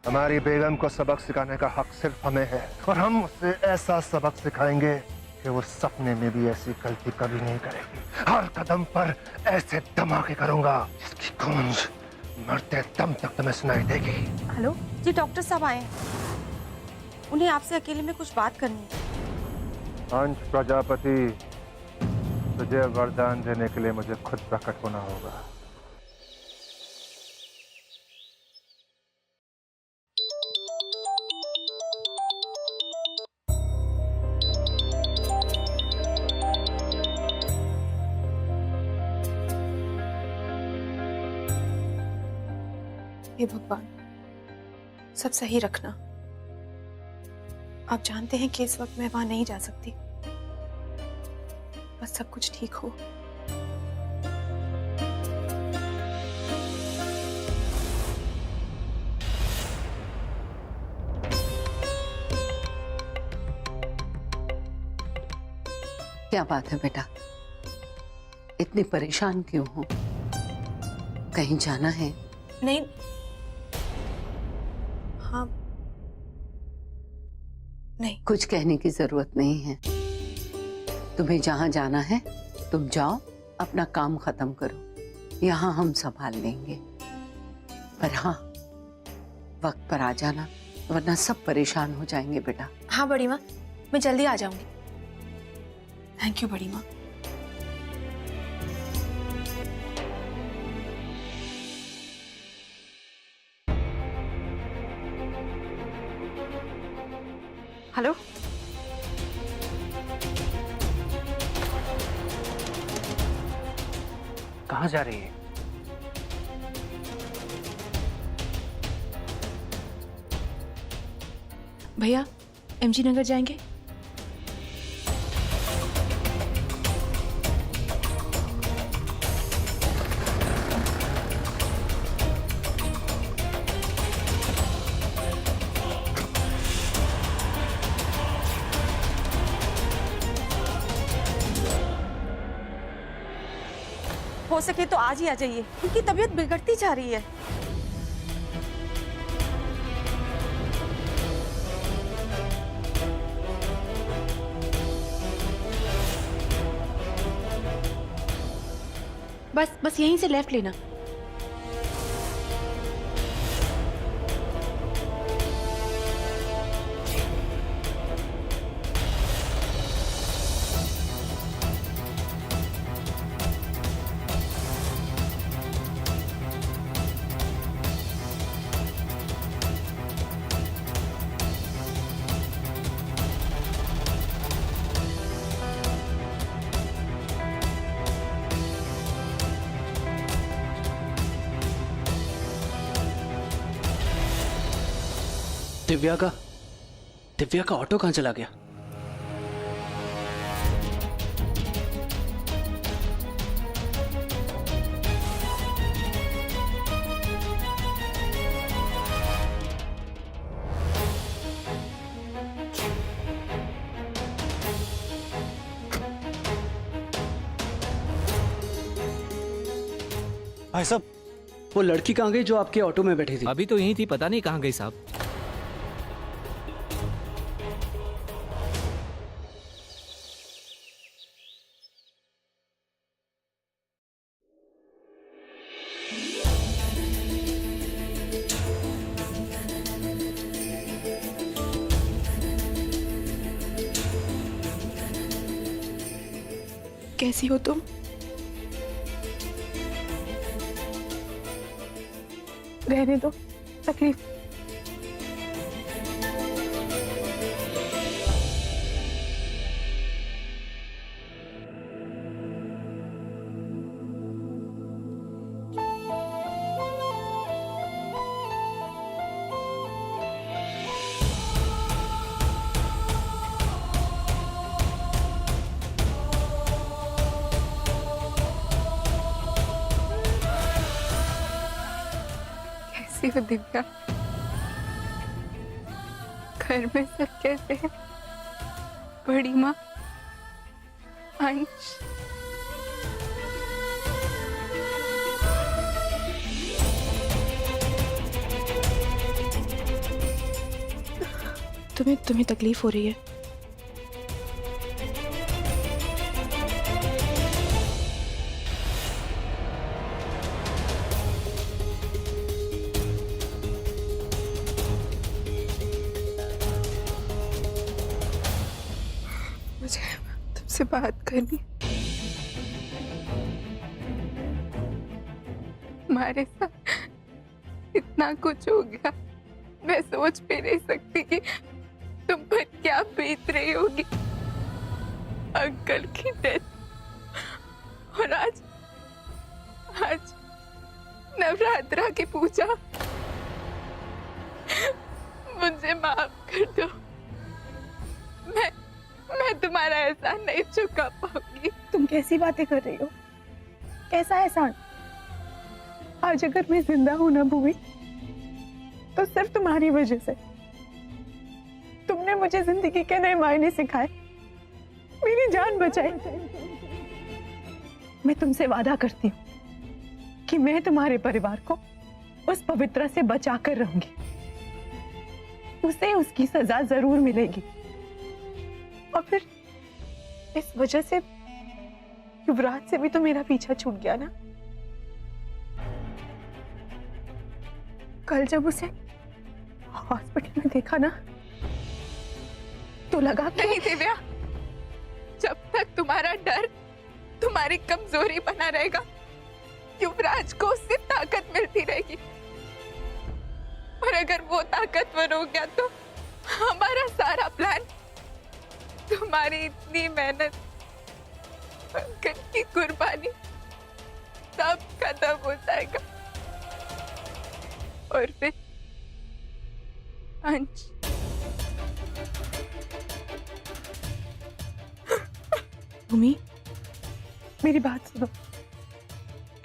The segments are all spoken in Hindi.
हमारी बेगम को सबक सिखाने का हक सिर्फ हमें है और हम उसे ऐसा सबक सिखाएंगे कि वो सपने में भी ऐसी गलती कभी नहीं करेगी। हर कदम पर ऐसे धमाके करूंगा जिसकी गूंज मरते दम तक तुम्हें सुनाई देगी। हेलो जी, डॉक्टर साहब आए हैं। उन्हें आपसे अकेले में कुछ बात करनी है। अंश प्रजापति, तुझे वरदान देने के लिए मुझे खुद प्रकट होना होगा। हे भगवान, सब सही रखना। आप जानते हैं कि इस वक्त मैं वहां नहीं जा सकती। बस सब कुछ ठीक हो। क्या बात है बेटा, इतनी परेशान क्यों हो? कहीं जाना है? नहीं, हाँ, नहीं। कुछ कहने की जरूरत नहीं है। तुम्हें जहां जाना है तुम जाओ, अपना काम खत्म करो। यहाँ हम संभाल लेंगे। पर हाँ, वक्त पर आ जाना, वरना सब परेशान हो जाएंगे बेटा। हाँ बड़ी माँ, मैं जल्दी आ जाऊंगी। थैंक यू बड़ी माँ। हेलो, कहाँ जा रही है? भैया, एमजी नगर जाएंगे? हो सके तो आज ही आ जाइए, उनकी तबीयत बिगड़ती जा रही है। बस यहीं से लेफ्ट लेना। दिव्या का ऑटो कहाँ चला गया? भाई साहब, वो लड़की कहाँ गई जो आपके ऑटो में बैठी थी? अभी तो यहीं थी, पता नहीं कहाँ गई साहब। कैसी हो तुम? रहने दो, तकलीफ। कैसी हो दिव्या? घर में सब कैसे हैं? बड़ी माँ, अंश? तुम्हें तकलीफ हो रही है? मुझे तुमसे बात करनी। हमारे साथ इतना कुछ हो गया, मैं सोच भी नहीं सकती कि तुम पर क्या बीत रही होगी। अंकल की डेथ और आज नवरात्रा की पूजा। मुझे माफ कर दो, मैं तुम्हारा एहसान नहीं चुका पाऊंगी। तुम कैसी बातें कर रही हो? कैसा एहसान? आज अगर मैं जिंदा हूं ना भूमि, तो सिर्फ तुम्हारी वजह से। तुमने मुझे जिंदगी के नए मायने सिखाए, मेरी जान बचाई। मैं तुमसे वादा करती हूँ कि मैं तुम्हारे परिवार को उस पवित्रा से बचा कर रहूंगी। उसे उसकी सजा जरूर मिलेगी। और फिर इस वजह से युवराज से भी तो मेरा पीछा छूट गया ना। कल जब उसे हॉस्पिटल में देखा ना, तो लगा कि नहीं दिव्या, जब तक तुम्हारा डर तुम्हारी कमजोरी बना रहेगा, युवराज को उससे ताकत मिलती रहेगी। और अगर वो ताकतवर हो गया तो हमारा सारा प्लान, तुम्हारी इतनी मेहनत, अंकल की कुर्बानी, सब खत्म हो जाएगा। और फिर अंश, भूमि, मेरी बात सुनो।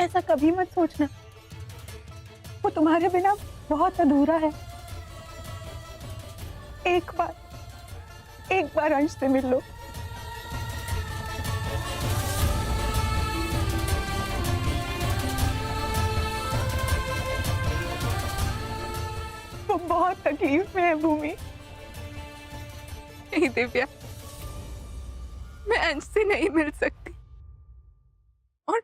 ऐसा कभी मत सोचना, वो तुम्हारे बिना बहुत अधूरा है। एक बार अंश से मिल लो। वो बहुत तकलीफ में है भूमि। नहीं दिव्या, मैं अंश से नहीं मिल सकती, और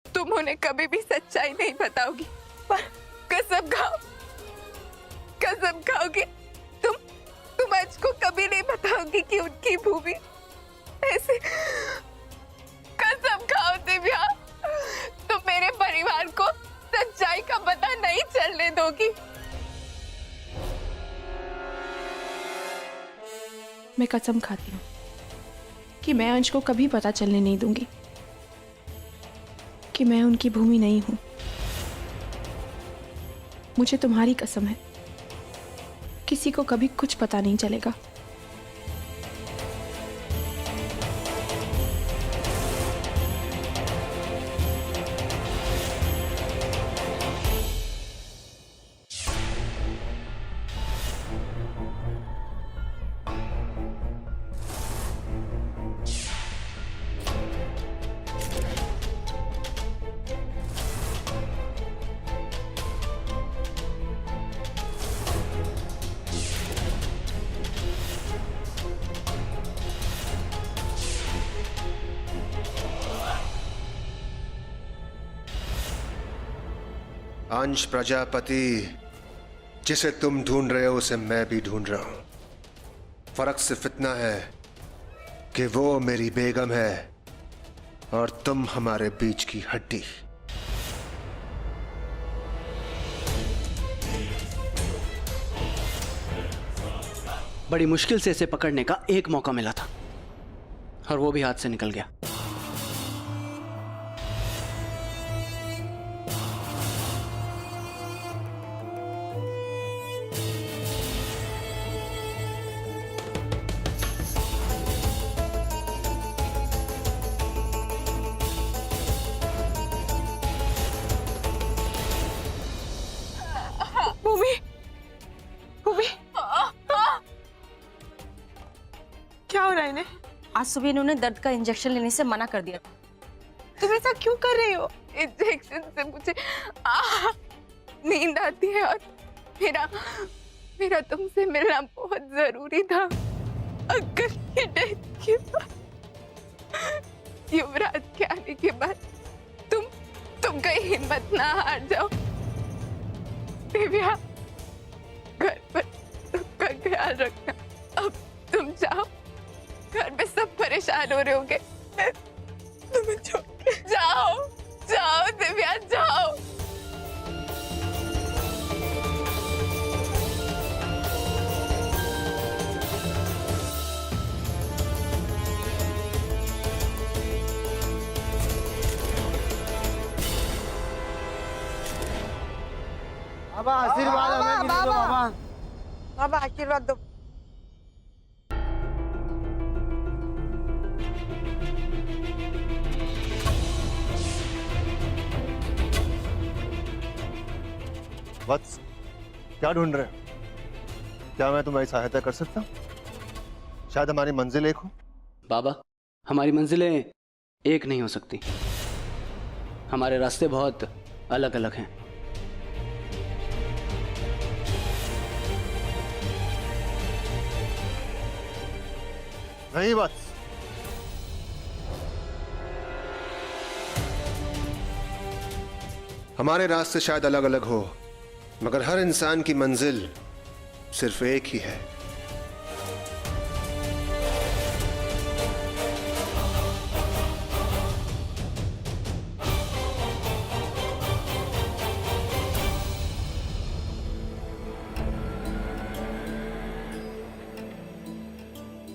तुम उन्हें कभी भी सच्चाई नहीं बताओगी। पर कसम खाओगी, तुम अंश को कभी नहीं बताओगी कि उनकी भूमि ऐसे। कसम खाओ दिव्या, तुम मेरे परिवार को सच्चाई का पता नहीं चलने दोगी। मैं कसम खाती हूँ कि मैं अंश को कभी पता चलने नहीं दूंगी कि मैं उनकी भूमि नहीं हूं। मुझे तुम्हारी कसम है, किसी को कभी कुछ पता नहीं चलेगा। अंश प्रजापति, जिसे तुम ढूंढ रहे हो उसे मैं भी ढूंढ रहा हूं। फर्क सिर्फ इतना है कि वो मेरी बेगम है और तुम हमारे बीच की हड्डी। बड़ी मुश्किल से इसे पकड़ने का एक मौका मिला था और वो भी हाथ से निकल गया। क्या हो रहा है इन्हें? आज सुबह इन्होंने दर्द का इंजेक्शन लेने से मना कर दिया था। तुम ऐसा क्यों कर रही हो? इंजेक्शन से मुझे नींद आती है और मेरा तुमसे मिलना बहुत जरूरी था। अंकल की डेथ के बाद, युवराज के आने के बाद तुम कहीं हिम्मत ना हार जाओ। दिव्या, घर पर सबका ख्याल रखना। अब तुम जाओ, घर में सब परेशान हो रहे होंगे। तुम्हें छोड़ के जाओ, जाओ दिव्या, जाओ। बाबा आशीर्वाद हमें भी दे दो बाबा। बाबा आशीर्वाद दो। वत्स, क्या ढूंढ रहे हो? क्या मैं तुम्हारी सहायता कर सकता हूँ? शायद हमारी मंजिल एक हो। बाबा, हमारी मंजिलें एक नहीं हो सकती। हमारे रास्ते बहुत अलग अलग हैं। नहीं वत्स, हमारे रास्ते शायद अलग अलग हो, मगर हर इंसान की मंजिल सिर्फ एक ही है।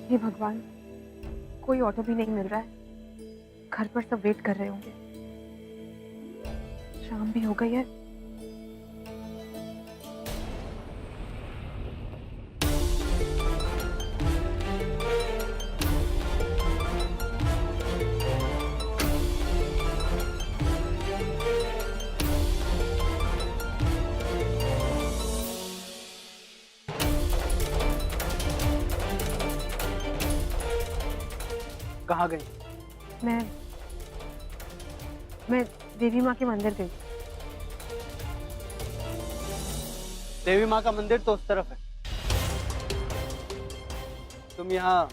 हे भगवान, कोई ऑटो भी नहीं मिल रहा है। घर पर सब वेट कर रहे होंगे। शाम भी हो गई है। कहाँ गई? मैं देवी माँ के मंदिर गई। देवी माँ का मंदिर तो उस तरफ है। तुम यहाँ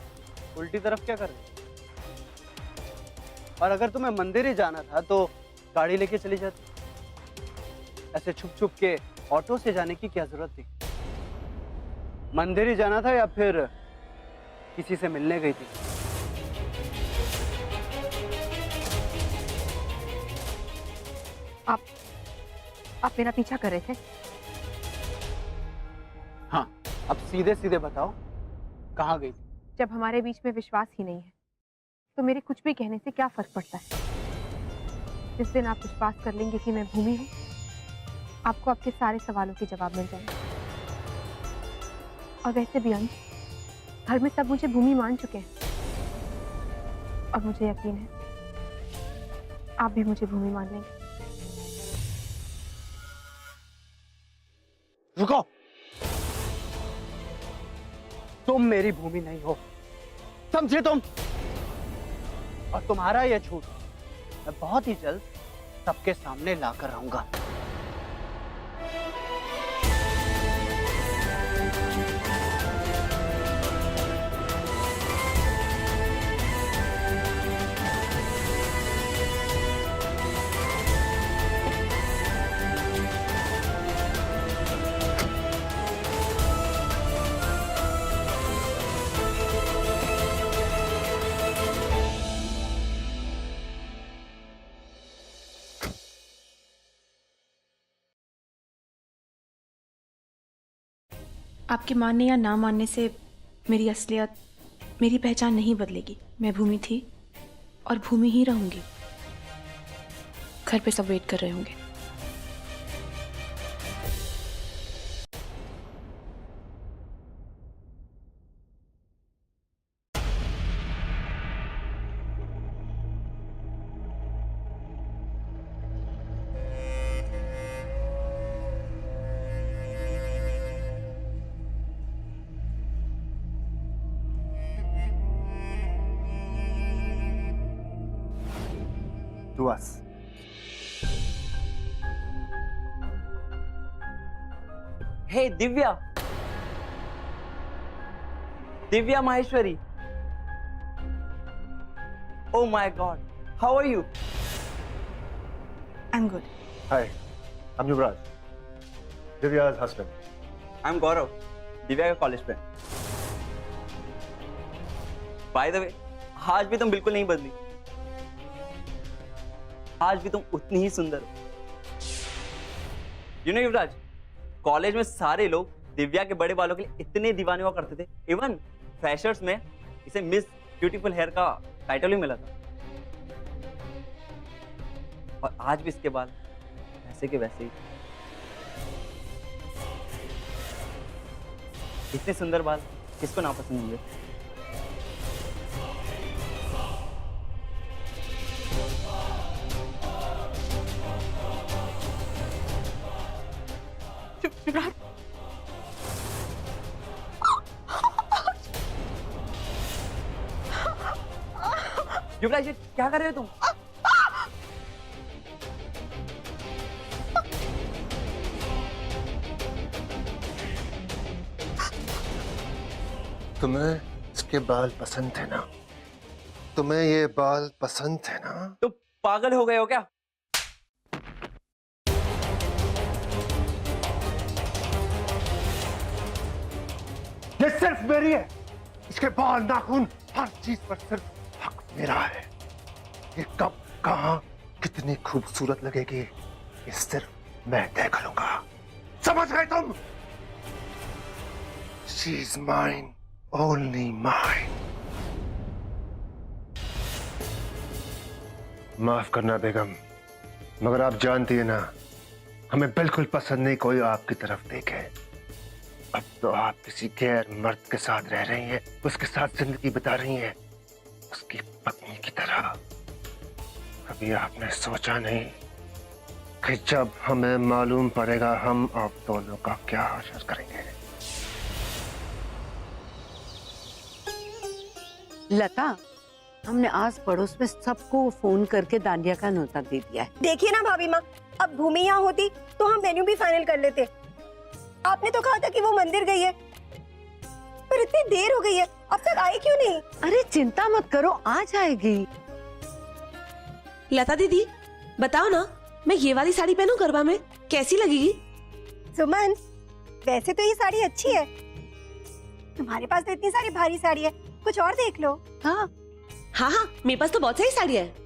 उल्टी तरफ क्या कर रहे हो? और अगर तुम्हें मंदिर ही जाना था तो गाड़ी लेके चली जाती। ऐसे छुप छुप के ऑटो से जाने की क्या जरूरत थी? मंदिर ही जाना था या फिर किसी से मिलने गई थी? आप मेरा पीछा कर रहे थे? हाँ, अब सीधे सीधे बताओ, कहाँ गई? जब हमारे बीच में विश्वास ही नहीं है तो मेरे कुछ भी कहने से क्या फर्क पड़ता है? जिस दिन आप विश्वास कर लेंगे कि मैं भूमि हूँ, आपको आपके सारे सवालों के जवाब मिल जाएंगे। और वैसे भी अंश, घर में सब मुझे भूमि मान चुके हैं और मुझे यकीन है आप भी मुझे भूमि मान लेंगे। रुको, तुम मेरी भूमि नहीं हो, समझे तुम? और तुम्हारा यह झूठ मैं बहुत ही जल्द सबके सामने लाकर रहूंगा। आपके मानने या ना मानने से मेरी असलियत, मेरी पहचान नहीं बदलेगी। मैं भूमि थी और भूमि ही रहूंगी। घर पे सब वेट कर रहे होंगे। दुआस, हे Divya, Divya Maheshwari. Oh my God, how are you? I'm good. Hi, I'm Yuvraj, Divya's husband. I'm Gaurav, Divya का college friend. By the way, आज भी तुम बिल्कुल नहीं बदली। आज भी तुम उतनी ही सुंदर हो। You know युवराज, कॉलेज में सारे लोग दिव्या के बड़े बालों के लिए इतने दीवाने हुआ करते थे, इवन फ्रेशर्स में इसे मिस ब्यूटीफुल हेयर का टाइटल भी मिला था। और आज भी इसके बाल वैसे के वैसे ही। इतने सुंदर बाल किसको नापसंद होंगे? युवराज, युवराज ये क्या कर रहे हो तुम? तुम्हें इसके बाल पसंद थे ना? तुम्हें ये बाल पसंद थे ना? तुम पागल हो गए हो क्या? ये सिर्फ मेरी है। इसके बाल, नाखून, हर चीज पर सिर्फ हक मेरा है। ये कब, कहां, कितनी खूबसूरत लगेगी, ये सिर्फ मैं तय करूंगा। समझ गए तुम? She is mine, only mine. माफ करना बेगम, मगर आप जानती है ना, हमें बिल्कुल पसंद नहीं कोई आपकी तरफ देखे। अब तो आप किसी गैर मर्द के साथ रह रही हैं, उसके साथ जिंदगी बिता रही हैं, उसकी पत्नी की तरह। कभी आपने सोचा नहीं कि जब हमें मालूम पड़ेगा हम आप दोनों का क्या हासिल करेंगे? लता, हमने आस पड़ोस में सबको फोन करके दांडिया का न्योता दे दिया है। देखिए ना भाभी माँ, अब भूमि यहाँ होती तो हम वेन्यू भी फाइनल कर लेते। आपने तो कहा था कि वो मंदिर गई है, पर इतनी देर हो गई है, अब तक आई क्यों नहीं? अरे चिंता मत करो, आ जाएगी। लता दीदी बताओ ना, मैं ये वाली साड़ी पहनूं गरबा में, कैसी लगेगी? सुमन, वैसे तो ये साड़ी अच्छी है, तुम्हारे पास तो इतनी सारी भारी साड़ी है, कुछ और देख लो। हाँ हाँ, मेरे पास तो बहुत सारी साड़ियाँ हैं।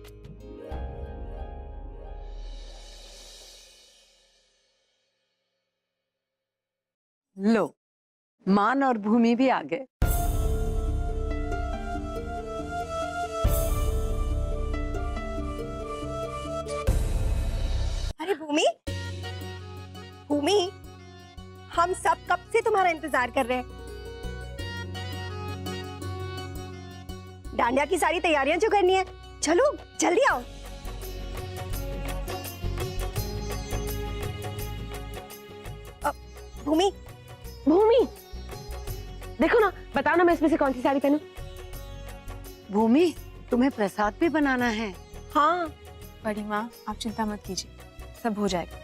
लो, मान और भूमि भी आ गए। अरे भूमि, भूमि, हम सब कब से तुम्हारा इंतजार कर रहे हैं। डांडिया की सारी तैयारियां जो करनी है, चलो जल्दी आओ। भूमि, भूमि देखो ना, बताओ ना मैं इसमें से कौन सी साड़ी पहनूं? भूमि, तुम्हें प्रसाद भी बनाना है। हाँ बड़ी माँ, आप चिंता मत कीजिए, सब हो जाएगा।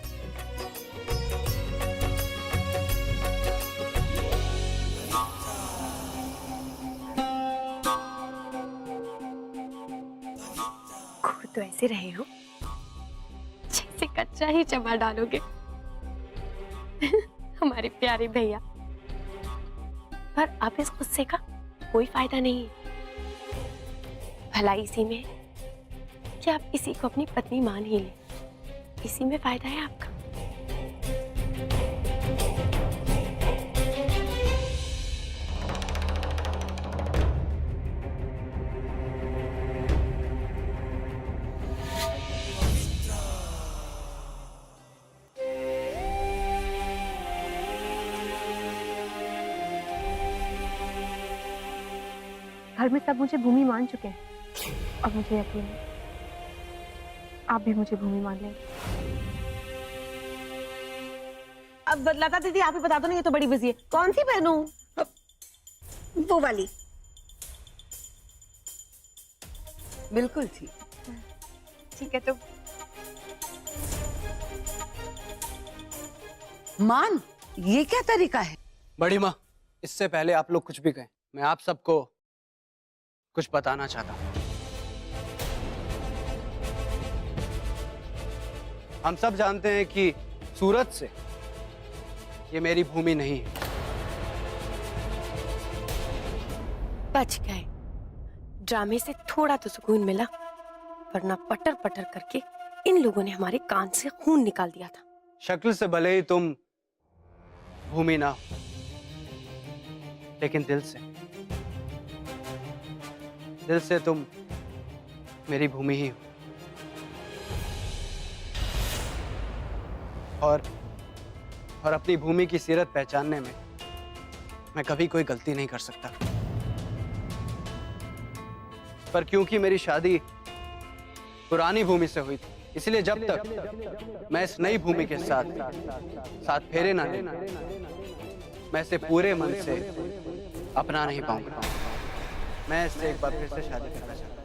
तो ऐसे रहे हो जैसे कच्चा ही चबा डालोगे। हमारे प्यारे भैया, पर अब इस गुस्से का कोई फायदा नहीं है। भलाई इसी में कि आप इसी को अपनी पत्नी मान ही लें, इसी में फायदा है आपका। घर में सब मुझे भूमि मान चुके हैं और मुझे यकीन है आप भी मुझे भूमि मान लेंगे। अब लता दीदी आप ही बता दो ना, ये तो बड़ी बिजी है, कौन सी पहनूं? वो वाली। बिल्कुल ठीक। ठीक है, तो मान, ये क्या तरीका है? बड़ी माँ, इससे पहले आप लोग कुछ भी कहें, मैं आप सबको कुछ बताना चाहता हूं। हम सब जानते हैं कि सूरत से ये मेरी भूमि नहीं है। बच गए। ड्रामे से थोड़ा तो सुकून मिला, वरना पटर पटर करके इन लोगों ने हमारे कान से खून निकाल दिया था। शक्ल से भले ही तुम भूमि ना हो, लेकिन दिल से तुम मेरी भूमि ही हो। और अपनी भूमि की सीरत पहचानने में मैं कभी कोई गलती नहीं कर सकता। पर क्योंकि मेरी शादी पुरानी भूमि से हुई थी, इसलिए जब तक मैं इस नई भूमि के साथ फेरे ना ले, मैं इसे पूरे मन से अपना नहीं पाऊंगा। मैं इससे एक बार फिर से शादी करना चाहता हूं।